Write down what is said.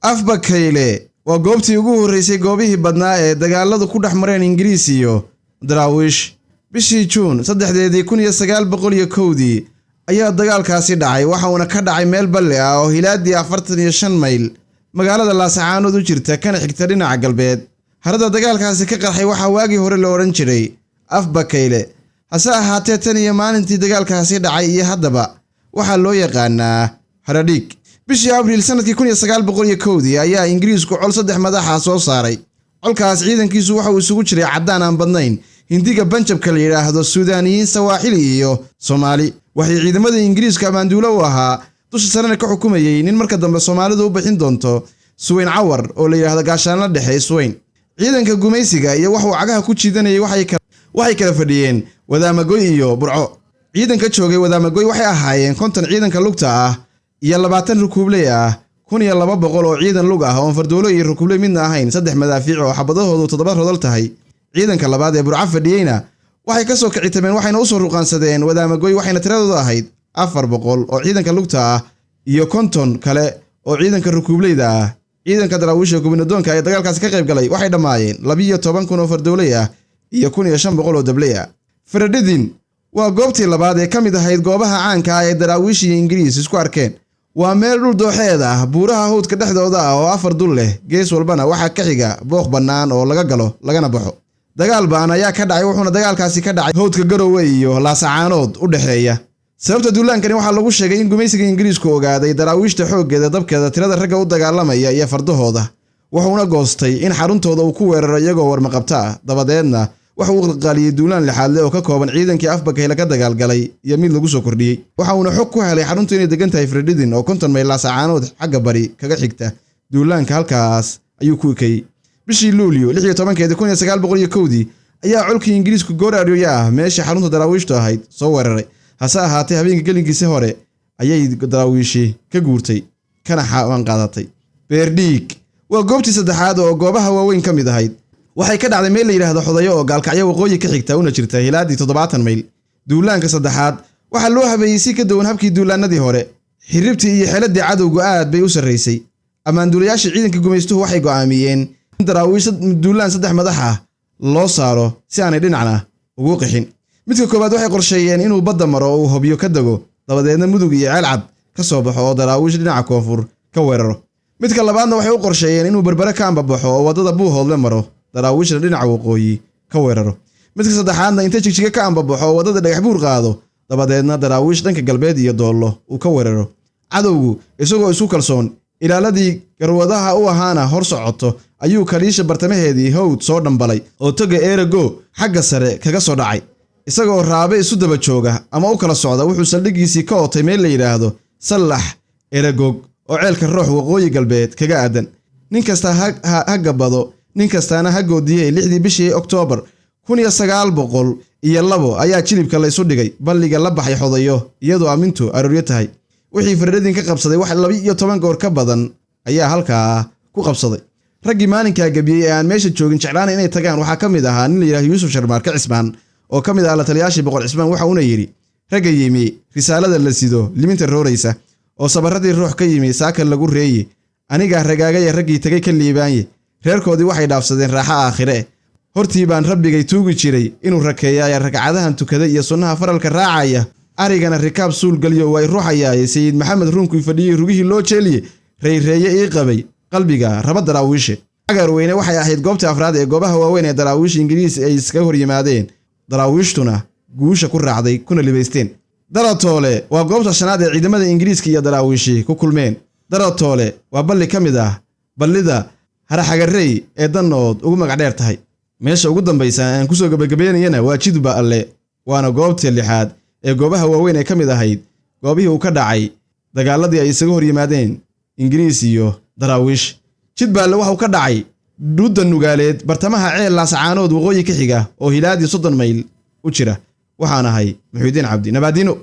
Afbakayle waa goobtii ugu horeysay goobihii badnaa ee dagaaladu ku dhaxmareen Ingiriis iyo Daraawiish. Bishii Juun 1901 ayaa dagaalkaasi dhacay waxa uuna ka dhacay meel balle ah oo hilaadii 45 mayl magaalada Laascaanood u jirta kana xigta dhinaca galbeed. Harada dagaalkaasi ka qarxay waxa waagii hore loo oran jiray Afbakayle. Hase ahaatee tan iyo maalintii dagaalkaasi dhacay iyo haddaba waxa loo yaqaanaa Haradhig. bishii Abriil sanadkii 1901 ayaa Ingiriisku col 3 madaxa soo saaray. Colkaas ciidankiisu waxa uu isugu jiray cadaan aan badnayn, Hindiga Banjabka la yiraahdo, Suudaaniyiin, Sawaaxili iyo Soomaali. Waxay ciidamada Ingiriiska maanduulo u ahaa dusha sarena ka xukumayay nin marka dambe Soomaalidu u bixin doonto Suweyn Cawar oo la yiraahdo gaashaanla dhexe Suweyn. Ciidanka gumaysiga iyo waxa uu cagaha ku jiidanayay waxay kala fadhiyeen Wadaamagoy iyo Burco. Ciidanka joogay Wadaamagoy waxay ahaayeen 50 ciidanka lugta ah iyo 20 rukuubley ah, 1200 oo ciidan lug ah oo fardoolo iyo rukuubley midna ahayn, 3 madaafiic oo xabadahoodu 7 rodol tahay. ciidanka labaad ee Burco fadhiyayna waxay ka soo kicitameen waxayna u soo ruqansadeen Wadaamagoy waxayna tiradoodu ahayd 400 oo ciidanka lugta ah iyo 50 kale oo ciidanka rukuubleyda ah. Ciidanka Daraawiish gubnadoonka ay dagaalkaas ka qayb galay waxay dhamaayeen 12 oo fardooley ah iyo 1500 oo dabley ah. Faradhidin waa goobtii labaad ee kamid ahayd goobaha caanka ah ee Daraawiish iyo Ingiriis isku arkeen. Waa meel dhul dooxeed ah, buuraha hawdka dhexdooda ah oo 4 dul leh, gees walbana waxa ka xiga booq bannaan oo laga galo lagana baxo. Dagaal baan ayaa ka dhacay wuxuuna dagaalkaasi ka dhacay hawdka Garowe iyo Laascaanood u dhaxeeya. Sababta duulaankani waxa lagu sheegay in gumaysiga Ingiriisku ogaaday Daraawiishta xooggeeda dabkeeda tirada ragga u dagaalamaya iyo fardahooda. Wuxuuna goostay in xaruntooda uu ku weeraro iyagoo warmaqabta ah, dabadeedna waxa uu qalqaliyay duulaan lixaad leh oo ka kooban ciidankii Afbakayle ka dagaalgalay iyo mid lagu soo kordhiyay. Waxa uu xog ku helay xaruntu inay degan tahay Faradhidin oo 50 mayl Laascaanood xagga bari kaga xigta. Duulaanka halkaas ayuu ku ekay. bishii Luulyo 16 ayaa colkii Ingiriisku goor ah meesha xarunta Daraawiishtu ahayd soo weeraray. Hase ahaatee habeenkii gelinkiisa hore ayay Daraawiishi ka guurtay kana xawan qaadatay. Beerdhiig waa goobtii saddexaad oo goobaha waaweyn ka mid ahayd. Waxay ka dhacday meel la yiraahdo Xodayo oo gaalkacyo waqooyi ka xigta una jirta hilaadii 70 mayl. Duulaanka saddexaad waxa loo habeeyay si ka duwan habkii duulaanadii hore. Xiribtii iyo xeeladii cadowga aad bay u sareysay. Amaanduulayaasha ciidanka gumaystuhu waxay go'aamiyeen in Daraawiish duulaan 3 madax ah loo saaro si aanay dhinacna ugu qixin. Midka koobaad waxay qorsheeyeen inuu badda maro oo hobyo ka dago, dabadeedna mudug iyo ceelcad ka soo baxo oo Daraawiish dhinaca koonfur ka weeraro. Midka labaadna waxay u qorsheeyeen inuu Berbera ka ambabaxo oo wadada Buuhoodle maro, Daraawiishna dhinaca waqooyi ka weeraro. Midka saddexaadna inta Jigjiga ka ambabaxo oo wadada Dhagaxbuur qaado, dabadeedna Daraawiish dhanka galbeed iyo Doollo uu ka weeraro. Cadowgu isagoo isu kalsoon ilaaladii garwadaha u ahaana hor socoto ayuu Kaliisha bartamaheedii hawd soo dhambalay oo toga Eerago xagga sare kaga soo dhacay. Isagoo raabe isu daba jooga ama u kala socda wuxuu saldhigiisii ka ootay meel la yiraahdo Sallax Eerago oo ceelka Roox waqooyi galbeed kaga aadan. Nin kasta ha gabado, nin kastaana ha goodiyay 6 bishii Oktoobar 1902 ayaa jilibka la isu dhigay balliga la baxay Xodayo iyadoo aamintu arooryo tahay. Wixii Faradhidin ka qabsaday wax 12 goor ka badan ayaa halkaa ku qabsaday. Raggii maalinka gabiyay ee aan meesha joogin jeclaan inay tagaan waxa kamid ahaa nin la yiraahdo Yuusuf Sharmaarka Cismaan oo kamid ah la taliyaashii boqor Cismaan. Waxa uu yiri ragga yimi risaalada la sido liminta rooraysa oo sabaradii ruux ka yimi saaka lagu reeyay. Aniga ragaagay raggii tagay ka liibaanay reerkoodii waxay dhaafsadeen raaxa aakhire. Hortii baan rabbigay tuugi jiray inuu rakeeyo ragcadahan tukada iyo sunnaha faralka raacaya. Arigana rikaab suul galiyo way ruuxayay Sayid Maxamed Runku fadhiyay rugihii loo jeeliyay reereeye ii qabay qalbiga raba Daraawiish. Agar weyne waxay ahayd goobta afraad ee goobaha waaweyn ee Daraawiish Ingiriis ay iska hor yimaadeen. Daraawiishtuna guusha ku raacday kuna libaysteen. Daratoole waa goobta shanaad ee ciidamada Ingiriiska iyo Daraawiish ku kulmeen. Daratoole waa balli kamid ah ballida Haraxagarey ee Danood ugu magac dheer tahay. Meesha ugu dambaysa aan ku soo gabagabeynayna waa Jidba Alle, waana goobta lixaad ee goobaha waaweyn ee kamid ahayd goobihii uu ka dhacay dagaaladii ay isaga hor yimaadeen Ingiriis iyo Daraawiish. Jidba Alle waxa uu ka dhacay dhuuda nugaaleed bartamaha ceel Laascaanood waqooyi ka xiga oo hilaadii 30 mayl u jira. Waxaan ahay Maxuudiin Cabdi Nabaadino.